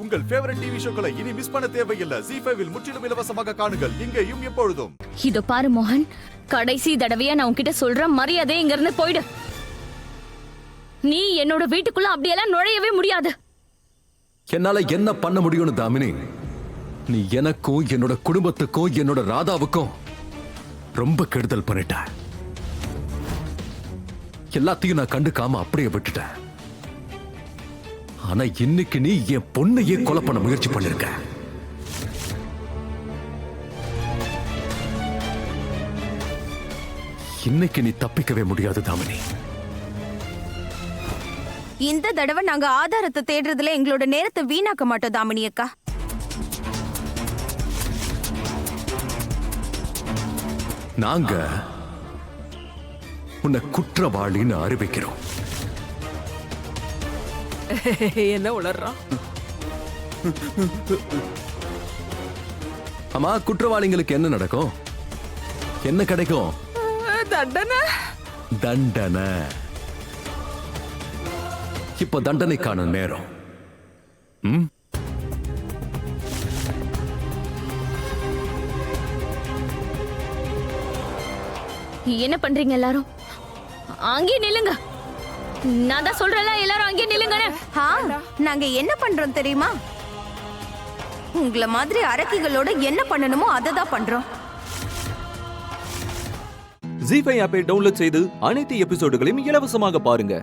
உங்கள் favourite TV ஷோக்களை இனி miss பண்ண தேவையில்லை. ZEE5 இல் முற்றிலும் இலவசமாக காணுங்கள். இங்கேயும் எப்பொழுதும். இதோ பாரு மோகன், கடைசி தடவையா நான் உன்கிட்ட சொல்றேன், மரியாதை இங்க இருந்து போயிடு. நீ என்னோட வீட்டுக்குள்ள அப்படியெல்லாம் நுழையவே முடியாது. என்னால என்ன பண்ண முடியும்னு தாமினி? நீ எனக்கும் என்னோட குடும்பத்துக்கும் என்னோட ராதாவுக்கும் ரொம்ப கெடுதல் பண்ணிட்ட. எல்லாத்தையும் நான் கண்டுக்காம அப்படியே விட்டுட்டேன். ஆனா இன்னைக்கு நீ என் பொண்ணையே கொலை பண்ண முயற்சி பண்ணிருக்க. இன்னைக்கு நீ தப்பிக்கவே முடியாது தாமினி. இந்த தடவை நாங்க ஆதாரத்தை தேடுறதுல எங்களோட நேரத்தை வீணாக்க மாட்டோம் தாமினி அக்கா. நாங்க உன்னை குற்றவாளின்னு அறிவிக்கிறோம். என்ன உளறான்? ஆமா, குற்றவாளிங்களுக்கு என்ன நடக்கும்? என்ன கிடைக்கும்? தண்டனை. தண்டனை. இப்ப தண்டனைக்கான நேரம். என்ன பண்றீங்க எல்லாரும்? அங்கே நில்லுங்க. நான் தான் சொல்றேன்ல, எல்லாரும் அங்கே நில்லுங்க. நாங்க என்ன பண்றோம் தெரியுமா? உங்களை மாதிரி அரக்கிகளோட என்ன பண்ணணுமோ அதை தான் பண்றோம். ZEE5 ஆப்பை டவுன்லோட் செய்து அனைத்து எபிசோடுகளையும் இலவசமாக பாருங்க.